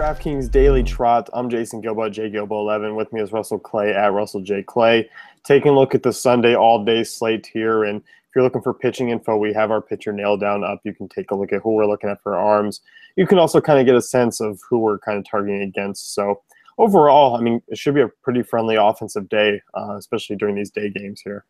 DraftKings Daily Trot. I'm Jason Gilbo, JGilbo11. With me is Russell Clay at Russell J. Clay. Taking a look at the Sunday all-day slate here, and if you're looking for pitching info, we have our pitcher nail down up. You can take a look at who we're looking at for arms. You can also kind of get a sense of who we're kind of targeting against. So overall, I mean, it should be a pretty friendly offensive day, especially during these day games here.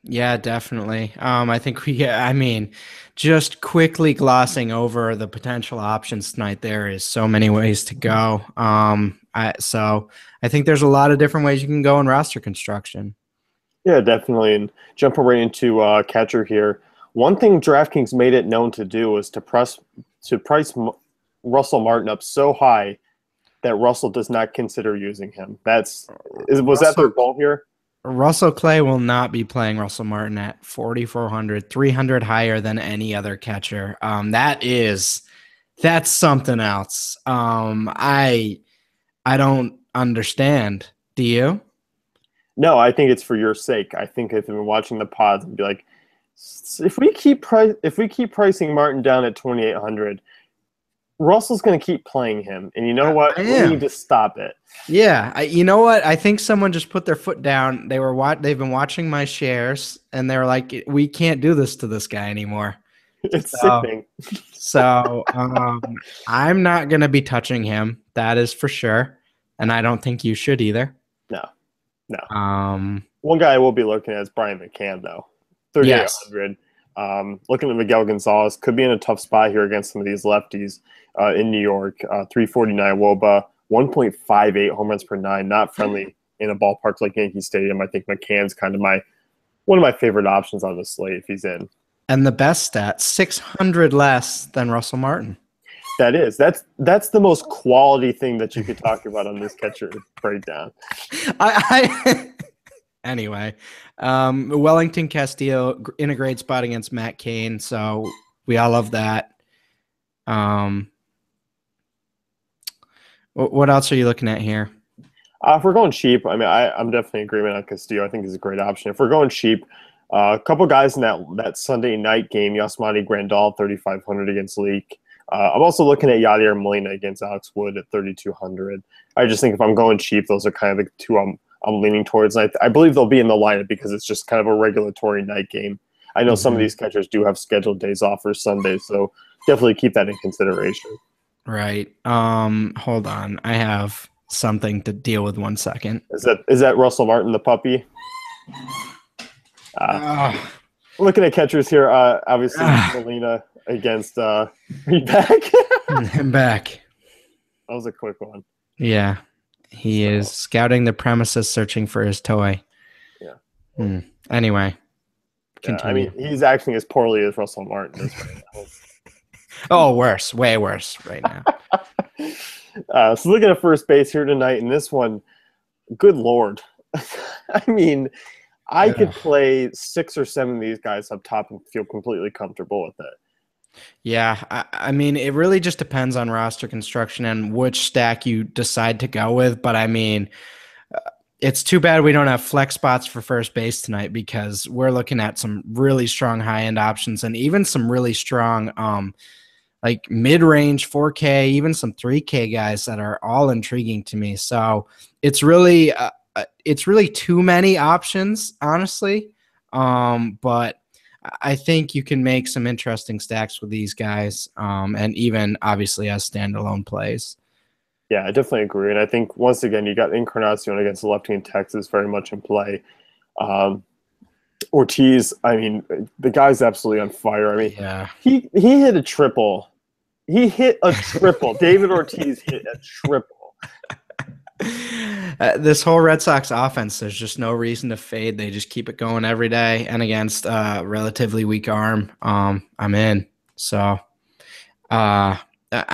Yeah, definitely. I think just quickly glossing over the potential options tonight, there is so many ways to go. So I think there's a lot of different ways you can go in roster construction. Yeah, definitely. And jumping right into catcher here, one thing DraftKings made it known to do is to price Russell Martin up so high that Russell does not consider using him. Was that their goal here? Russell Clay will not be playing Russell Martin at 4,400, 300 higher than any other catcher. That's something else. I don't understand. Do you? No, I think it's for your sake. I think if you've been watching the pods and be like, if we keep pricing Martin down at 2,800, Russell's going to keep playing him, and you know what? We need to stop it. Yeah, you know what? I think someone just put their foot down. They've been watching my shares, and they're like, "We can't do this to this guy anymore." It's sickening. So I'm not going to be touching him. That is for sure, and I don't think you should either. No. One guy I will be looking at is Brian McCann, though. 3,800. Yes. Looking at Miguel Gonzalez, could be in a tough spot here against some of these lefties in New York. 349 WOBA, 1.58 home runs per nine. Not friendly in a ballpark like Yankee Stadium. I think McCann's kind of one of my favorite options on the slate if he's in. And the best stat, 600 less than Russell Martin. That's the most quality thing that you could talk about on this catcher breakdown. Anyway, Wellington Castillo in a great spot against Matt Cain, so we all love that. What else are you looking at here? If we're going cheap, I mean, I'm definitely in agreement on Castillo. I think he's a great option. If we're going cheap, a couple guys in that Sunday night game, Yasmani Grandal, 3,500 against Leak. I'm also looking at Yadier Molina against Alex Wood at 3,200. I just think if I'm going cheap, those are kind of the two I'm leaning towards. I believe they'll be in the lineup because it's just kind of a regulatory night game. I know some of these catchers do have scheduled days off for Sundays, so definitely keep that in consideration. Right. Hold on. I have something to deal with 1 second. Is that Russell Martin, the puppy? Looking at catchers here, obviously Molina against are you back? I'm back. That was a quick one. Yeah. He is scouting the premises, searching for his toy. Yeah. Anyway, continue. I mean, he's acting as poorly as Russell Martin is right now. Oh, worse. Way worse right now. So looking at first base here tonight, and this one, good Lord. I mean, I could play 6 or 7 of these guys up top and feel completely comfortable with it. Yeah, I mean, it really just depends on roster construction and which stack you decide to go with. But I mean, it's too bad we don't have flex spots for first base tonight because we're looking at some really strong high-end options and even some really strong like mid-range 4K, even some 3K guys that are all intriguing to me. So it's really too many options, honestly. But I think you can make some interesting stacks with these guys, and even obviously as standalone plays. Yeah, I definitely agree. And I think once again, you got Encarnacion against the lefty in Texas very much in play. Ortiz, I mean, the guy's absolutely on fire. I mean, he hit a triple. David Ortiz hit a triple. This whole Red Sox offense, there's just no reason to fade. They just keep it going every day, and against a relatively weak arm, I'm in. So, I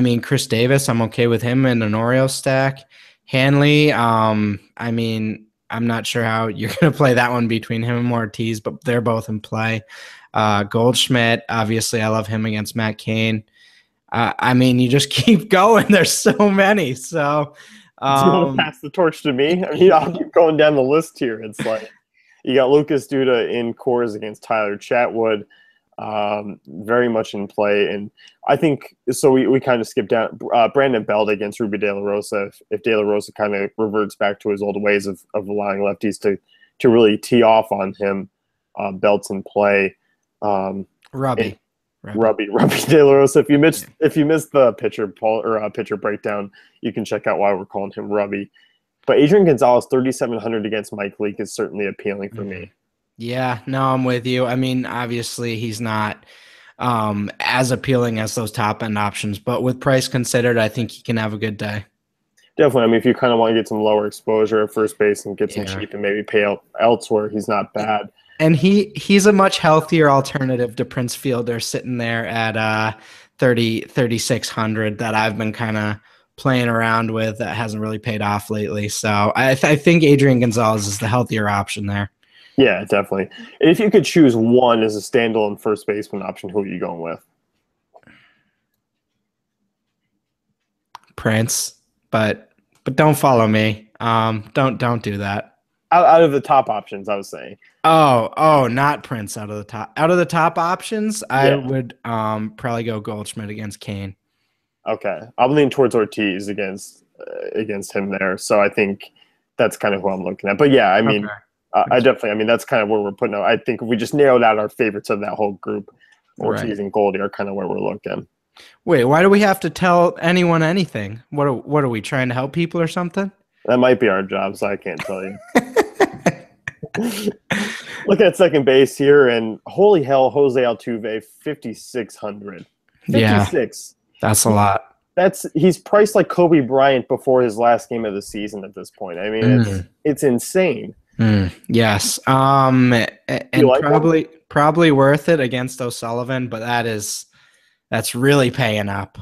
mean, Chris Davis, I'm okay with him in an Oreo stack. Hanley, I mean, I'm not sure how you're going to play that one between him and Ortiz, but they're both in play. Goldschmidt, obviously, I love him against Matt Cain. I mean, you just keep going. There's so many. So, do you want to pass the torch to me? I mean, I'll keep going down the list here. It's like you got Lucas Duda in cores against Tyler Chatwood. very much in play. And I think so. We kind of skipped down Brandon Belt against Ruby De La Rosa. If De La Rosa kind of reverts back to his old ways of allowing lefties to really tee off on him, Belt's in play. Robbie. Robbie De La Rosa. If you missed the pitcher breakdown, you can check out why we're calling him Robbie. But Adrian Gonzalez 3,700 against Mike Leake is certainly appealing for me. Yeah, no, I'm with you. I mean, obviously he's not as appealing as those top end options, but with price considered, I think he can have a good day. Definitely. I mean, if you kind of want to get some lower exposure at first base and get some cheap and maybe pay out elsewhere, he's not bad. And he's a much healthier alternative to Prince Fielder sitting there at 3,600 that I've been kind of playing around with that hasn't really paid off lately. So I think Adrian Gonzalez is the healthier option there. Yeah, definitely. And if you could choose one as a standalone first baseman option, who are you going with? Prince, but don't follow me. Don't do that. Out of the top options, I was saying. Oh, not Prince out of the top. Out of the top options, I would probably go Goldschmidt against Kane. Okay. I'm leaning towards Ortiz against him there. So I think that's kind of who I'm looking at. But yeah, I mean, I mean, that's kind of where we're putting out. I think if we just narrowed out our favorites of that whole group, Ortiz and Goldie are kind of where we're looking. Wait, why do we have to tell anyone anything? What are we trying to help people or something? That might be our job, so I can't tell you. Look at second base here, and holy hell, Jose Altuve, 5,600. 56. Yeah, that's a lot. He's priced like Kobe Bryant before his last game of the season at this point. I mean, it's insane. Yes. And like probably worth it against O'Sullivan, but that's really paying up.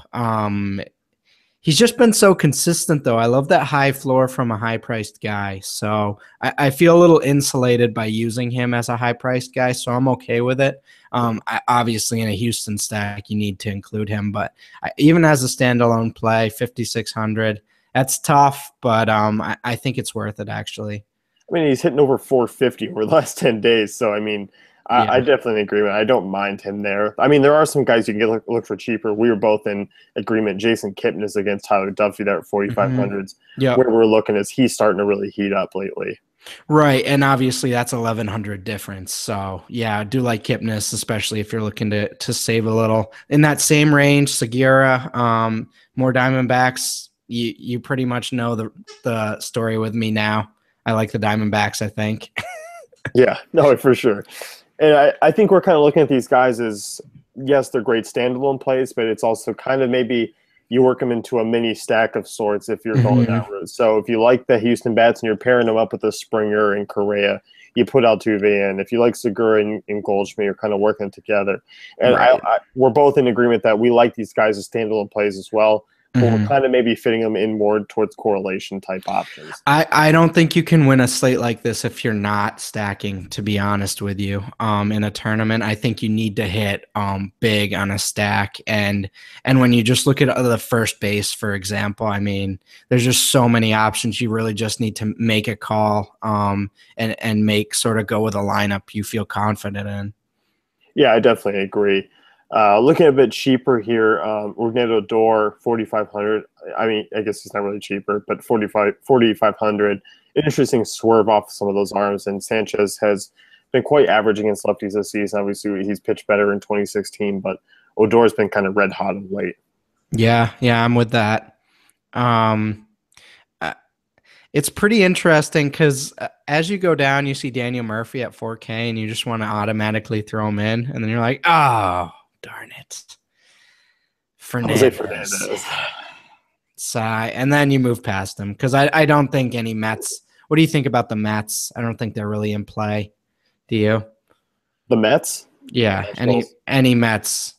He's just been so consistent, though. I love that high floor from a high-priced guy. So I feel a little insulated by using him as a high-priced guy, so I'm okay with it. Obviously, in a Houston stack, you need to include him. But even as a standalone play, 5,600, that's tough, but I think it's worth it, actually. I mean, he's hitting over 450 over the last 10 days. So, I mean, I definitely agree with it. I don't mind him there. I mean, there are some guys you can look for cheaper. We were both in agreement. Jason Kipnis against Tyler Duffy there at 4,500s. Where we're looking is he's starting to really heat up lately. Right, and obviously that's 1,100 difference. So, yeah, I do like Kipnis, especially if you're looking to save a little. In that same range, Segura, more Diamondbacks, you pretty much know the story with me now. I like the Diamondbacks, I think. Yeah, no, for sure. And I think we're kind of looking at these guys as, yes, they're great standalone plays, but it's also kind of maybe you work them into a mini stack of sorts if you're going that route. So if you like the Houston bats and you're pairing them up with a Springer and Correa, you put Altuve in. If you like Segura and Goldschmidt, you're kind of working together. And we're both in agreement that we like these guys as standalone plays as well. But we're kind of maybe fitting them in more towards correlation type options. I don't think you can win a slate like this if you're not stacking, to be honest with you. In a tournament, I think you need to hit big on a stack. And when you just look at the first base, for example, I mean, there's just so many options. You really just need to make a call and make sort of go with a lineup you feel confident in. Yeah, I definitely agree. Looking a bit cheaper here, Orlando Door, 4,500. I mean, I guess it's not really cheaper, but 4,500. Interesting swerve off some of those arms. And Sanchez has been quite average against lefties this season. Obviously, he's pitched better in 2016, but Odor's been kind of red hot of late. Yeah, I'm with that. It's pretty interesting because as you go down, you see Daniel Murphy at 4K, and you just want to automatically throw him in, and then you're like, oh, darn it. Fernandez. Sigh. And then you move past them because I don't think any Mets. What do you think about the Mets? I don't think they're really in play. Do you? The Mets? Yeah. Any Mets?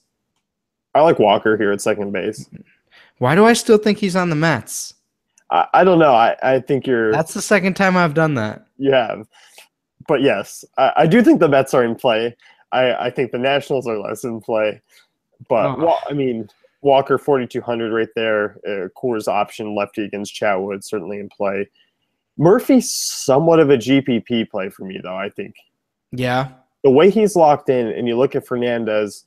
I like Walker here at second base. Why do I still think he's on the Mets? I don't know. I think you're. That's the second time I've done that. You have. But yes, I do think the Mets are in play. I think the Nationals are less in play. But, I mean, Walker, 4,200 right there. Coors option lefty against Chatwood, certainly in play. Murphy's somewhat of a GPP play for me, though, I think. Yeah. the way he's locked in, and you look at Fernandez.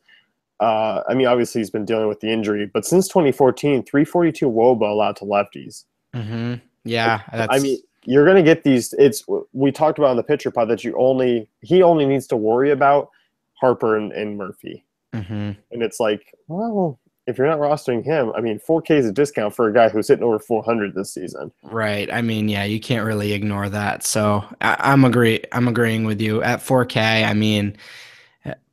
I mean, obviously he's been dealing with the injury, but since 2014, 342 WOBA allowed to lefties. Mm-hmm. Yeah, I mean, you're going to get these. We talked about in the pitcher pod that he only needs to worry about Harper and Murphy. Mm-hmm. And it's like, well, if you're not rostering him, I mean, 4K is a discount for a guy who's hitting over 400 this season. Right. I mean, yeah, you can't really ignore that. So I'm agreeing with you at 4K. I mean,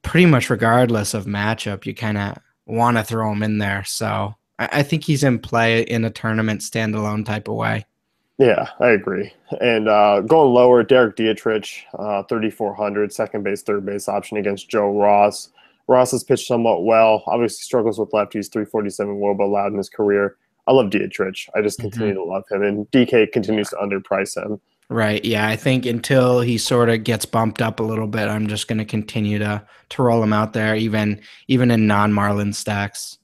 pretty much regardless of matchup, you kind of want to throw him in there. So I think he's in play in a tournament standalone type of way. Yeah, I agree. And going lower, Derek Dietrich, 3,400, second base, third base option against Joe Ross. Ross has pitched somewhat well. Obviously struggles with lefties, 347 WOBA allowed in his career. I love Dietrich. I just continue to love him. And DK continues to underprice him. Right. Yeah. I think until he sort of gets bumped up a little bit, I'm just going to continue to roll him out there, even in non-Marlin stacks.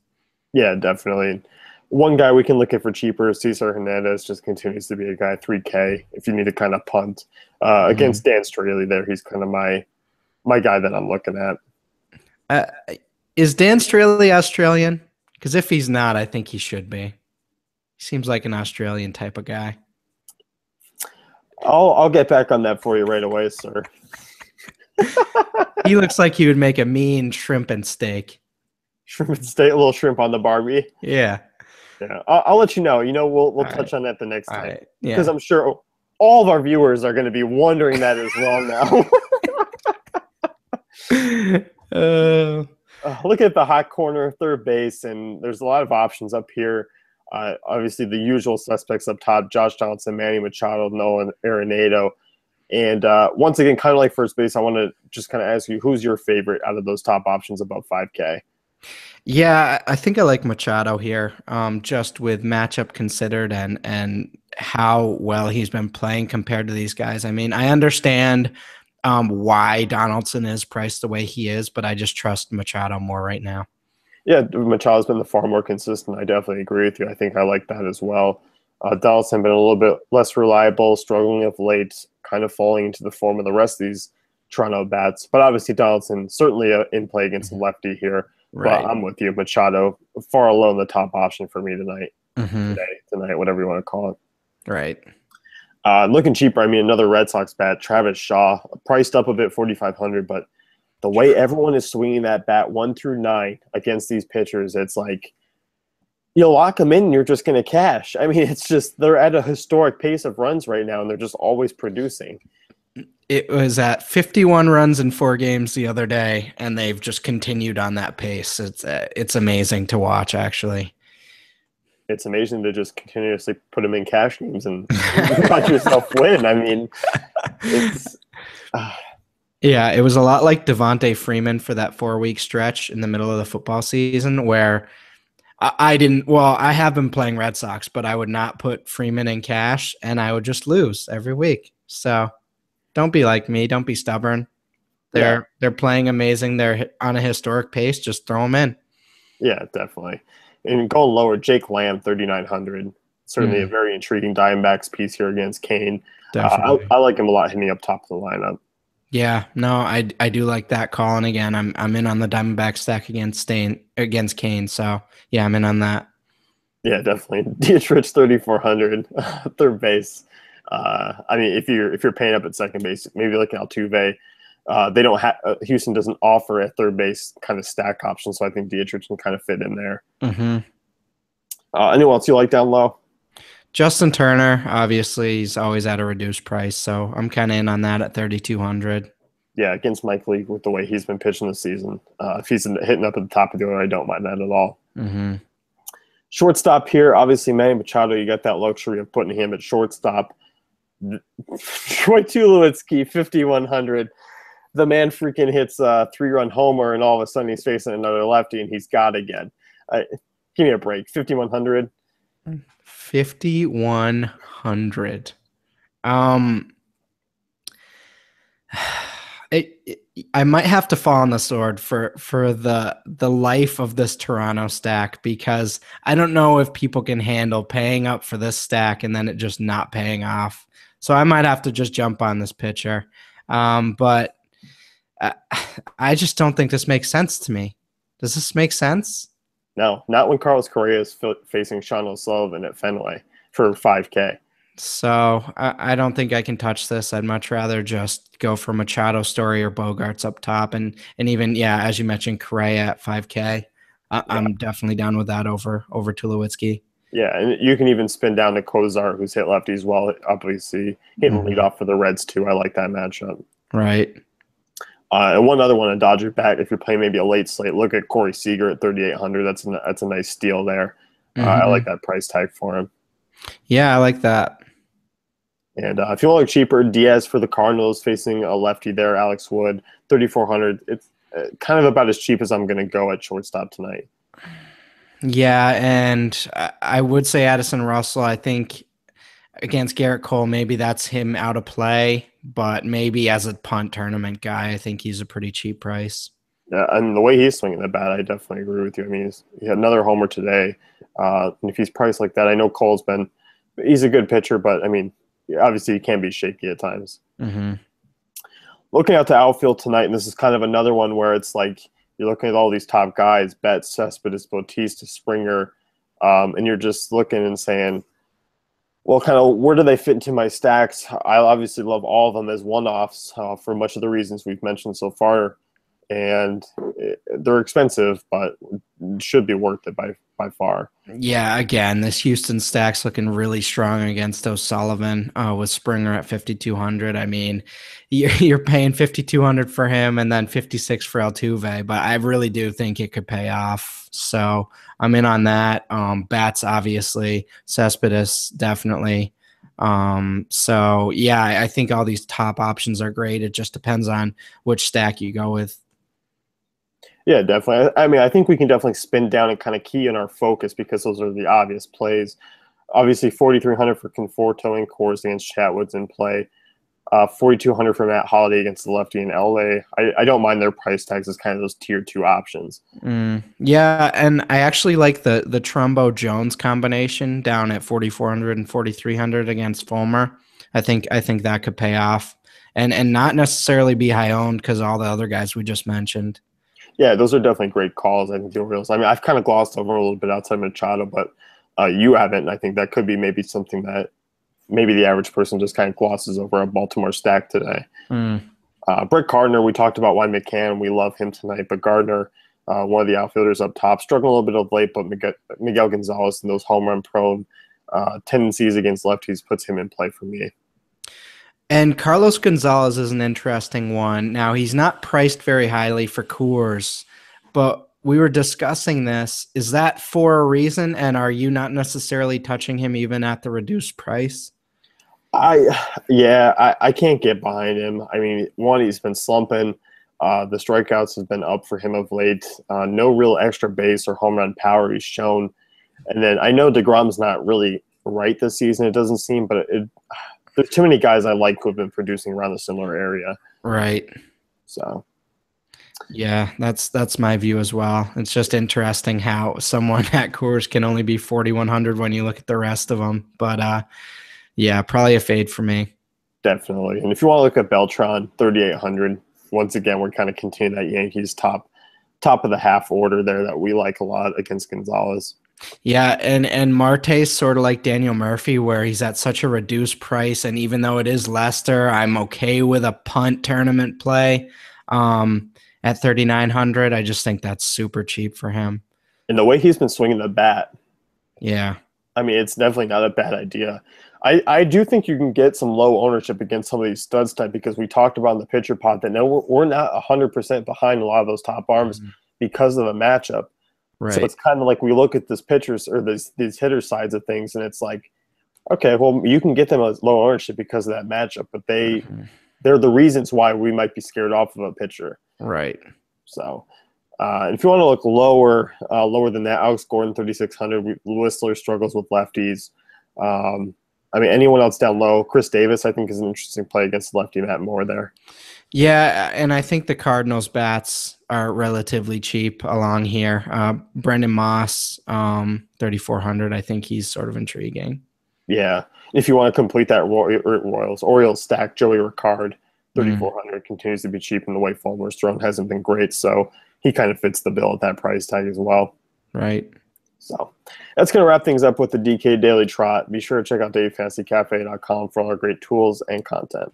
Yeah, definitely. One guy we can look at for cheaper, Cesar Hernandez, just continues to be a guy, 3K, if you need to kind of punt. Against Dan Straley there, he's kind of my guy that I'm looking at. Is Dan Straley Australian? Because if he's not, I think he should be. He seems like an Australian type of guy. I'll get back on that for you right away, sir. He looks like he would make a mean shrimp and steak. Shrimp and steak, a little shrimp on the Barbie. Yeah. Yeah, I'll let you know. We'll touch on that the next time. Because I'm sure all of our viewers are going to be wondering that as well now. Look at the hot corner, third base, and there's a lot of options up here. Obviously, the usual suspects up top: Josh Johnson, Manny Machado, Nolan Arenado. And once again, kind of like first base, I want to just kind of ask you, who's your favorite out of those top options above 5K? Yeah, I think I like Machado here, just with matchup considered and how well he's been playing compared to these guys. I mean, I understand why Donaldson is priced the way he is, but I just trust Machado more right now. Yeah, Machado's been the far more consistent. I definitely agree with you. I think I like that as well. Donaldson been a little bit less reliable, struggling of late, kind of falling into the form of the rest of these Toronto bats. But obviously Donaldson certainly in play against the lefty here. Right. But I'm with you. Machado, far alone the top option for me tonight. Tonight, whatever you want to call it. Right. Looking cheaper, I mean, another Red Sox bat, Travis Shaw, priced up a bit, 4,500. But the way everyone is swinging that bat 1 through 9 against these pitchers, it's like you lock them in and you're just going to cash. I mean, it's just they're at a historic pace of runs right now, and they're just always producing. It was at 51 runs in 4 games the other day, and they've just continued on that pace. It's amazing to watch, actually. It's amazing to just continuously put them in cash games and watch yourself win. I mean, it's yeah, it was a lot like Devontae Freeman for that 4-week stretch in the middle of the football season where I have been playing Red Sox, but I would not put Freeman in cash, and I would just lose every week. So don't be like me. Don't be stubborn. They're playing amazing. They're on a historic pace. Just throw them in. Yeah, definitely. And going lower, Jake Lamb, 3,900. Certainly a very intriguing Diamondbacks piece here against Kane. I like him a lot hitting up top of the lineup. Yeah, no, I do like that call. And again, I'm in on the Diamondback stack against Kane. So yeah, I'm in on that. Yeah, definitely. Dietrich, 3,400, third base. I mean, if you're paying up at second base, maybe like Altuve. They don't have Houston doesn't offer a third base kind of stack option, so I think Dietrich can kind of fit in there. Anyone else you like down low? Justin Turner, obviously, he's always at a reduced price, so I'm kind of in on that at 3,200. Yeah, against Mike Leake with the way he's been pitching this season. If he's hitting up at the top of the order, I don't mind that at all. Shortstop here, obviously, Manny Machado, you got that luxury of putting him at shortstop. Troy Tulowitzki, 5,100. The man freaking hits a 3-run homer, and all of a sudden he's facing another lefty, and he's got again. Give me a break. 5,100. 5,100. I might have to fall on the sword for the life of this Toronto stack, because I don't know if people can handle paying up for this stack and then it just not paying off. So I might have to just jump on this pitcher. But I, I just don't think this makes sense to me. Does this make sense? No, not when Carlos Correa is facing Sean O'Sullivan at Fenway for 5K. So I don't think I can touch this. I'd much rather just go for Machado, Story, or Bogarts up top, and even as you mentioned, Correa at 5K. I'm definitely down with that over Tulowitzki. Yeah, and you can even spin down to Kozar, who's hit lefties well, obviously hitting lead off for the Reds too. I like that matchup. Right. And one other one, a Dodger bat. If you're playing maybe a late slate, look at Corey Seager at 3,800. That's a nice steal there. I like that price tag for him. Yeah, I like that. And if you want to look cheaper, Diaz for the Cardinals facing a lefty there, Alex Wood, 3,400. It's kind of about as cheap as I'm going to go at shortstop tonight. Yeah, and I would say Addison Russell. I think against Garrett Cole, maybe that's him out of play, but maybe as a punt tournament guy, I think he's a pretty cheap price. Yeah, and the way he's swinging the bat, I definitely agree with you. I mean, he had another homer today. And if he's priced like that, I know he's a good pitcher, but I mean, obviously he can be shaky at times. Looking out the outfield tonight, and this is kind of another one where it's like you're looking at all these top guys, Betts, Cespedes, Bautista, Springer, and you're just looking and saying, well, kind of where do they fit into my stacks? I obviously love all of them as one-offs for much of the reasons we've mentioned so far, and they're expensive, but should be worth it by far. Yeah, again, this Houston stack's looking really strong against O'Sullivan with Springer at 5,200. I mean, you're paying 5,200 for him and then 56 for Altuve, but I really do think it could pay off. So I'm in on that. Bats, obviously, Cespedes, definitely. So yeah, I think all these top options are great. It just depends on which stack you go with. Yeah, definitely. I mean, I think we can definitely spin down and kind of key in our focus because those are the obvious plays. Obviously, 4,300 for Conforto and Coors against Chatwood's in play. 4,200 for Matt Holliday against the lefty in LA. I don't mind their price tags as kind of those tier 2 options. Yeah, and I actually like the Trumbo Jones combination down at 4,400 and 4,300 against Fulmer. I think that could pay off and not necessarily be high owned because all the other guys we just mentioned. Yeah, those are definitely great calls. I think the Orioles. I mean, I've kind of glossed over a little bit outside Machado, but you haven't. And I think that could be maybe something that maybe the average person just kind of glosses over a Baltimore stack today. Brett Gardner, we talked about why McCann. We love him tonight, but Gardner, one of the outfielders up top, struggling a little bit of late, but Miguel Gonzalez and those home run prone tendencies against lefties puts him in play for me. And Carlos Gonzalez is an interesting one. Now, he's not priced very highly for Coors, but we were discussing this. Is that for a reason? And are you not necessarily touching him even at the reduced price? I can't get behind him. I mean, one, he's been slumping. The strikeouts has been up for him of late. No real extra base or home run power he's shown. And then I know DeGrom's not really right this season, it doesn't seem, but there's too many guys I like who have been producing around a similar area. Right. So. Yeah, that's my view as well. It's just interesting how someone at Coors can only be 4,100 when you look at the rest of them. But yeah, probably a fade for me. Definitely. And if you want to look at Beltran, 3,800. Once again, we're kind of continuing that Yankees top of the half order there that we like a lot against Gonzalez. Yeah, and Marte's sort of like Daniel Murphy, where he's at such a reduced price, and even though it is Leicester, I'm okay with a punt tournament play at 3,900. I just think that's super cheap for him. And the way he's been swinging the bat, yeah, I mean, it's definitely not a bad idea. I do think you can get some low ownership against some of these studs type because we talked about in the pitcher pod that no, we're not 100% behind a lot of those top arms because of the matchup. Right. So it's kind of like we look at this pitchers or these hitter sides of things, and it's like, okay, well, you can get them as low ownership because of that matchup, but they're the reasons why we might be scared off of a pitcher. Right. So, if you want to look lower than that, Alex Gordon, 3,600. Whistler struggles with lefties. I mean, anyone else down low? Chris Davis, I think, is an interesting play against lefty Matt Moore there. Yeah, and I think the Cardinals bats are relatively cheap along here. Brendan Moss, 3,400. I think he's sort of intriguing. Yeah. If you want to complete that Orioles stack, Joey Ricard, 3,400 continues to be cheap, and the way Fulmer's thrown hasn't been great, so he kind of fits the bill at that price tag as well. Right. So that's going to wrap things up with the DK Daily Trot. Be sure to check out DailyFantasyCafe.com for all our great tools and content.